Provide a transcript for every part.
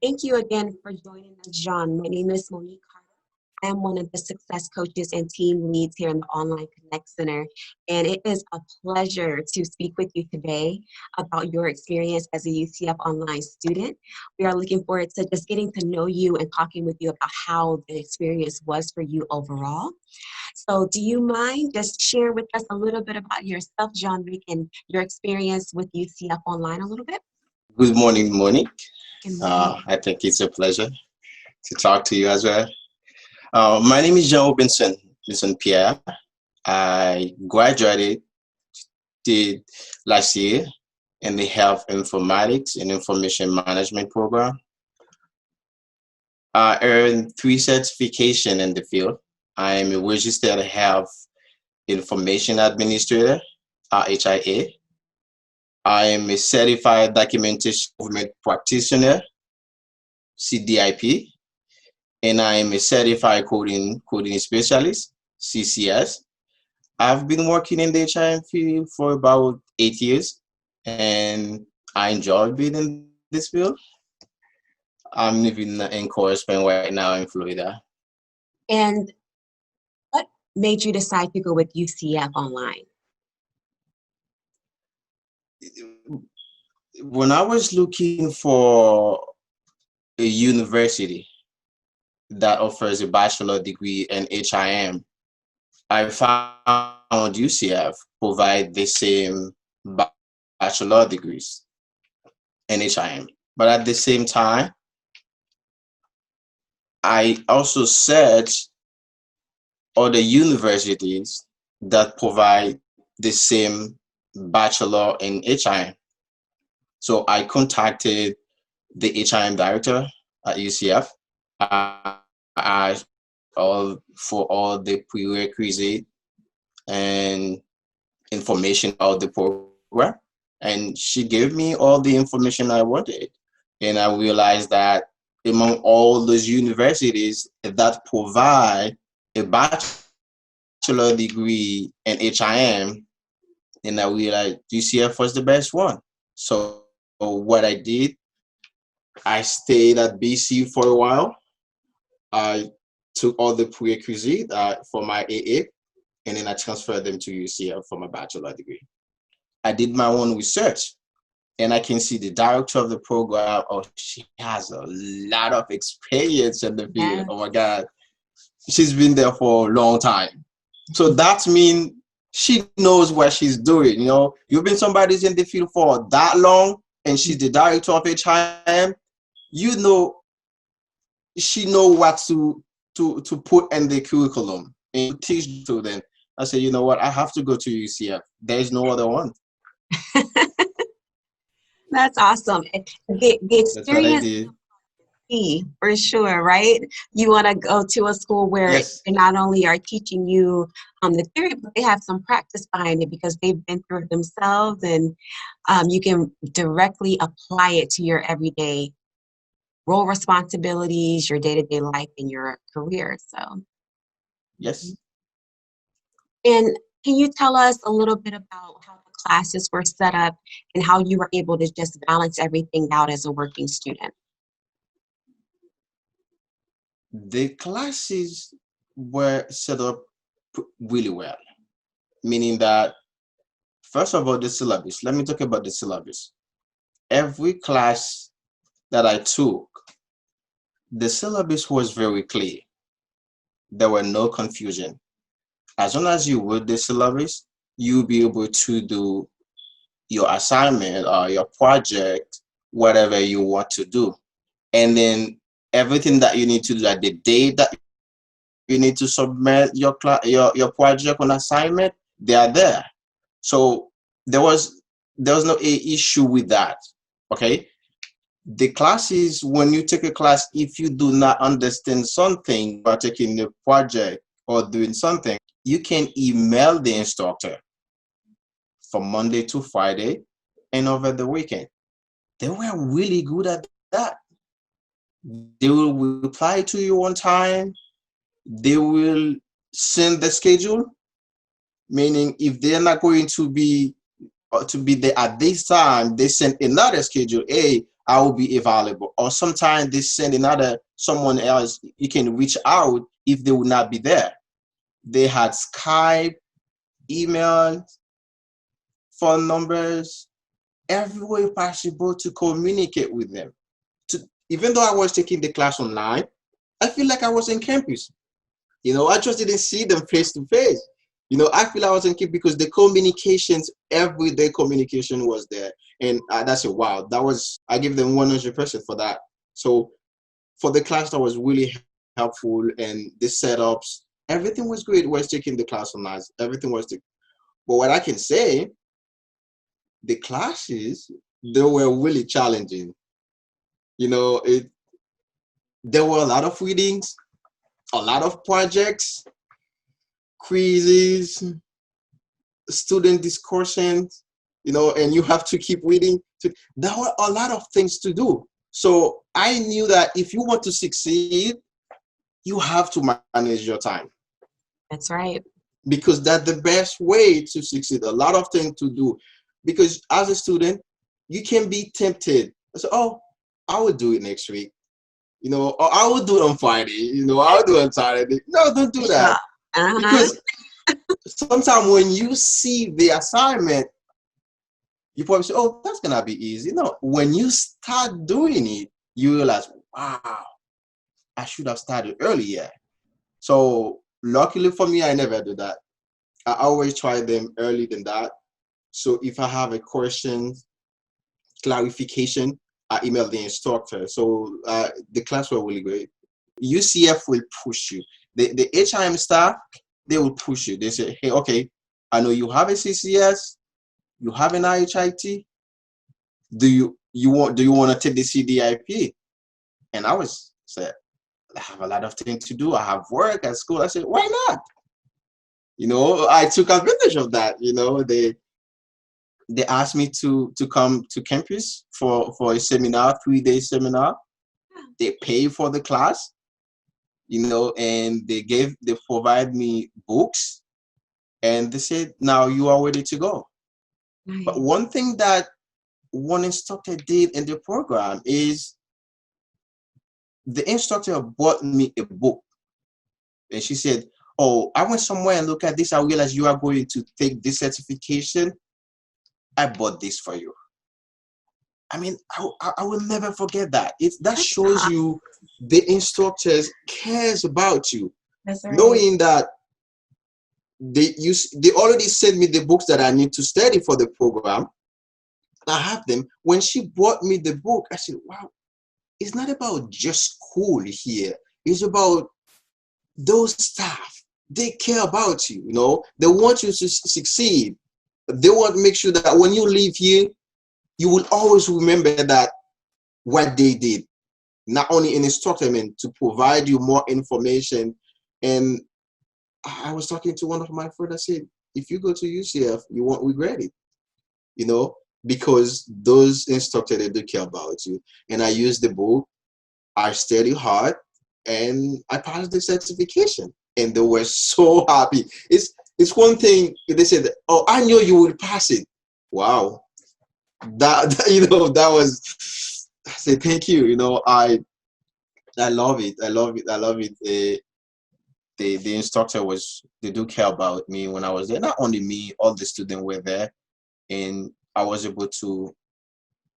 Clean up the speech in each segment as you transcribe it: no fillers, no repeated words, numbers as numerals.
Thank you again for joining us, John. My name is Monique Carter. I am one of the success coaches and team leads here in the Online Connect Center. And it is a pleasure to speak with you today about your experience as a UCF Online student. We are looking forward to just getting to know you and talking with you about how the experience was for you overall. So do you mind just share with us a little bit about yourself, John Wick, and your experience with UCF Online a little bit? Good morning, Monique. Good morning. I think it's a pleasure to talk to you as well. My name is Jean Robinson Pierre. I graduated did last year in the Health Informatics and Information Management program. I earned 3 certifications in the field. I am a registered health information administrator, HIA. I am a certified documentation movement practitioner, CDIP, and I am a certified coding specialist, CCS. I've been working in the HIM field for about 8 years, and I enjoy being in this field. I'm living in Coral Springs right now in Florida. And what made you decide to go with UCF Online? When I was looking for a university that offers a bachelor degree in HIM, I found UCF provide the same bachelor degrees in HIM. But at the same time, I also searched other universities that provide the same bachelor in HIM. So I contacted the HIM director at UCF. I asked for all the prerequisite and information about the program, and she gave me all the information I wanted. And I realized that among all those universities that provide a bachelor degree in HIM, and I realized UCF was the best one. So what I did, I stayed at BC for a while. I took all the prerequisites for my AA, and then I transferred them to UCF for my bachelor degree. I did my own research, and I can see the director of the program. Oh, she has a lot of experience in the field. Yes. Oh my God, she's been there for a long time. So that means she knows what she's doing. You know, you've been somebody's in the field for that long, and she's the director of HIM. You know, she know what to put in the curriculum and teach to them. I said, you know what? I have to go to UCF. There's no other one. That's awesome. The That's what I experience did. key for sure, right? You want to go to a school where Yes. they not only are teaching you the theory, but they have some practice behind it because they've been through it themselves, and you can directly apply it to your everyday role responsibilities, your day-to-day life, and your career. So, Yes. and can you tell us a little bit about how the classes were set up and how you were able to just balance everything out as a working student? The classes were set up really well, meaning that, first of all, the syllabus. Let me talk about the syllabus. Every class that I took, the syllabus was very clear. There were no confusion. As long as you read the syllabus, you'll be able to do your assignment or your project, whatever you want to do. And then everything that you need to do at the day that you need to submit your project on assignment, they are there. So there was no issue with that. Okay. The classes, when you take a class, if you do not understand something or taking a project or doing something, you can email the instructor from Monday to Friday and over the weekend. They were really good at that. They will reply to you on time. They will send the schedule, meaning if they're not going to be there at this time, they send another schedule. Hey, I will be available. Or sometimes they send another someone else you can reach out if they would not be there. They had Skype, email, phone numbers, every way possible to communicate with them. Even though I was taking the class online, I feel like I was in campus. I just didn't see them face to face. I feel I was in campus because the communications, everyday communication was there. And that's a wow. I give them 100% for that. So for the class, that was really helpful. And the setups, everything was great. Was taking the class online. Everything was but what I can say, the classes, they were really challenging. There were a lot of readings, a lot of projects, quizzes, student discussions, and you have to keep reading. There were a lot of things to do. So I knew that if you want to succeed, you have to manage your time. That's right. Because that's the best way to succeed. A lot of things to do. Because as a student, you can be tempted. So, oh, I will do it next week. Or I will do it on Friday. I'll do it on Saturday. No, don't do that. Because sometimes when you see the assignment, you probably say, oh, that's going to be easy. No, when you start doing it, you realize, wow, I should have started earlier. So luckily for me, I never do that. I always try them early than that. So if I have a question, clarification, I email the instructor. So the class were really great. UCF will push you. The HIM staff, they will push you. They say, hey, okay, I know you have a CCS, you have an IHIT. Do you want to take the CDIP? And I said, I have a lot of things to do. I have work at school. I said, why not? I took advantage of that. They asked me to come to campus for a seminar, 3-day seminar. They pay for the class, and they provide me books, and they said, now you are ready to go. Nice. But one thing that one instructor did in the program is the instructor bought me a book, and she said, oh, I went somewhere and look at this. I realized you are going to take this certification. I bought this for you. I mean, I will never forget that. That shows you the instructors cares about you. That's right. Knowing that they already sent me the books that I need to study for the program. I have them. When she bought me the book, I said, wow, it's not about just school here. It's about those staff. They care about you, They want you to succeed. They want to make sure that when you leave here, you will always remember that what they did, not only in instructment, to provide you more information. And I was talking to one of my friends. I said, if you go to UCF, you won't regret it, because those instructors, they do care about you. And I used the book, I studied hard, and I passed the certification. And they were so happy. It's one thing they said, oh, I knew you would pass it. Wow. That that was, I said, thank you. I love it. I love it. I love it. The instructor they do care about me when I was there. Not only me, all the students were there, and I was able to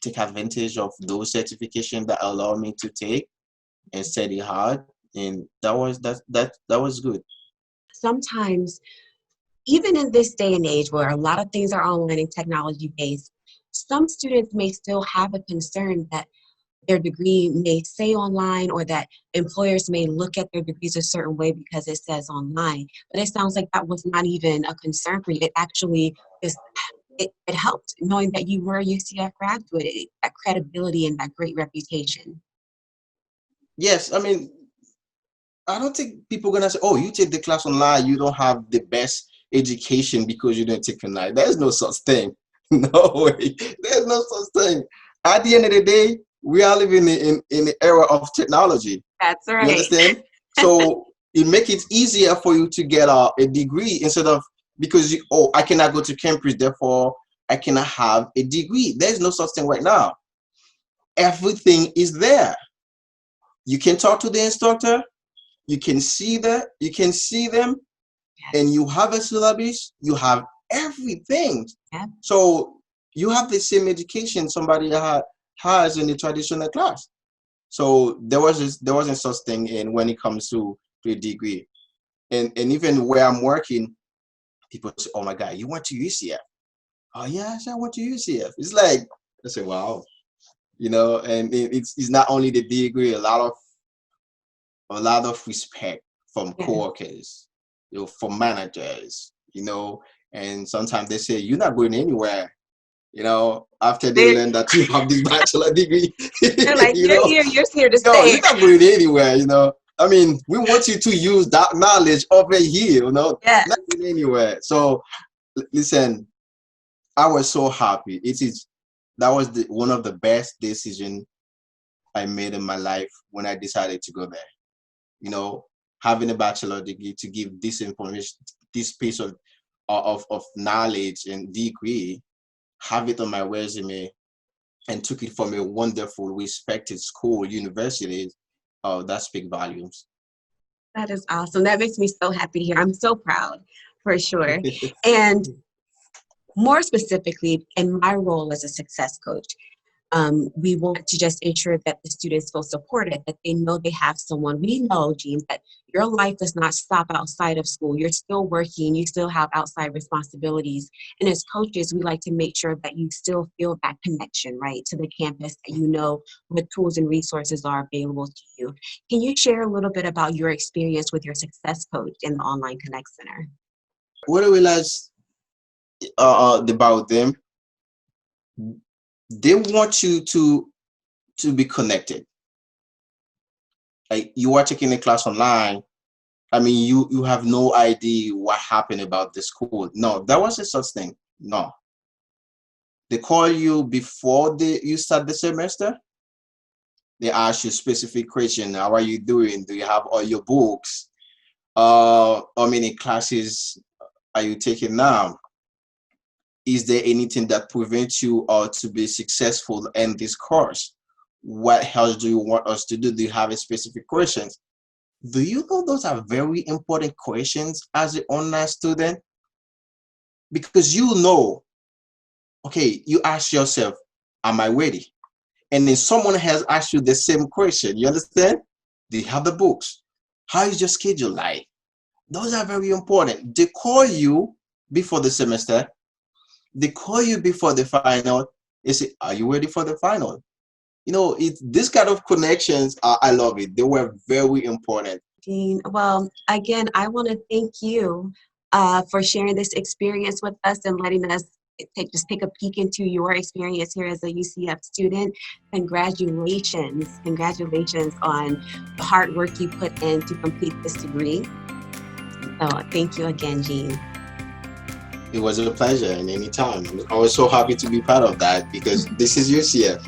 take advantage of those certifications that allowed me to take and study hard. And that was good. Sometimes, even in this day and age where a lot of things are online and technology based, some students may still have a concern that their degree may say online, or that employers may look at their degrees a certain way because it says online. But it sounds like that was not even a concern for you. It actually is. It helped knowing that you were a UCF graduate, that credibility and that great reputation. Yes, I mean, I don't think people are gonna say, "Oh, you take the class online, you don't have the best education because you didn't take online." There's no such thing. No way. There's no such thing. At the end of the day, we are living in the era of technology. That's right. You understand? So it makes it easier for you to get a degree instead of, because I cannot go to campus, therefore I cannot have a degree. There's no such thing right now. everything is there. You can talk to the instructor, you can see them, and you have a syllabus, you have everything. Yeah. So you have the same education somebody has in a traditional class. So there wasn't such thing in when it comes to a degree. And even where I'm working, people say, "Oh my God, you went to UCF?" "Oh yes, I went to UCF." It's like I say, "Wow," and it's not only the degree, a lot of respect from Yeah. coworkers, from managers, and sometimes they say, "You're not going anywhere," after they They're, learn that you have this bachelor degree. they're like, you you're know, here, you're here to no, stay. you're not going anywhere. I mean, we want you to use that knowledge over here, Yeah. not going anywhere. So listen, I was so happy. That was one of the best decisions I made in my life when I decided to go there. Having a bachelor degree to give this information, this piece of knowledge and degree, have it on my resume, and took it from a wonderful, respected school, university. That speaks volumes. That is awesome. That makes me so happy to hear. I'm so proud, for sure. And more specifically, in my role as a success coach, we want to just ensure that the students feel supported, that they know they have someone. We know, Jean, that your life does not stop outside of school. You're still working. You still have outside responsibilities. And as coaches, we like to make sure that you still feel that connection, right, to the campus, that you know what tools and resources are available to you. Can you share a little bit about your experience with your success coach in the Online Connect Center? What I realized about them, they want you to be connected. Like, you are taking a class online. I mean, you have no idea what happened about the school. No, there wasn't such thing. No. They call you before you start the semester. They ask you specific question. How are you doing? Do you have all your books? How many classes are you taking now? Is there anything that prevents you to be successful in this course? What else do you want us to do? Do you have a specific questions? Do you know those are very important questions as an online student? Because okay, you ask yourself, am I ready? And then someone has asked you the same question. You understand? Do you have the books? How is your schedule like? Those are very important. They call you before the semester. They call you before the final. They say, are you ready for the final? It's this kind of connections. I love it. They were very important. Jean, well, again, I want to thank you for sharing this experience with us and letting us take a peek into your experience here as a UCF student. Congratulations on the hard work you put in to complete this degree. So thank you again, Jean. It was a pleasure, and anytime. I was so happy to be part of that because this is UCF.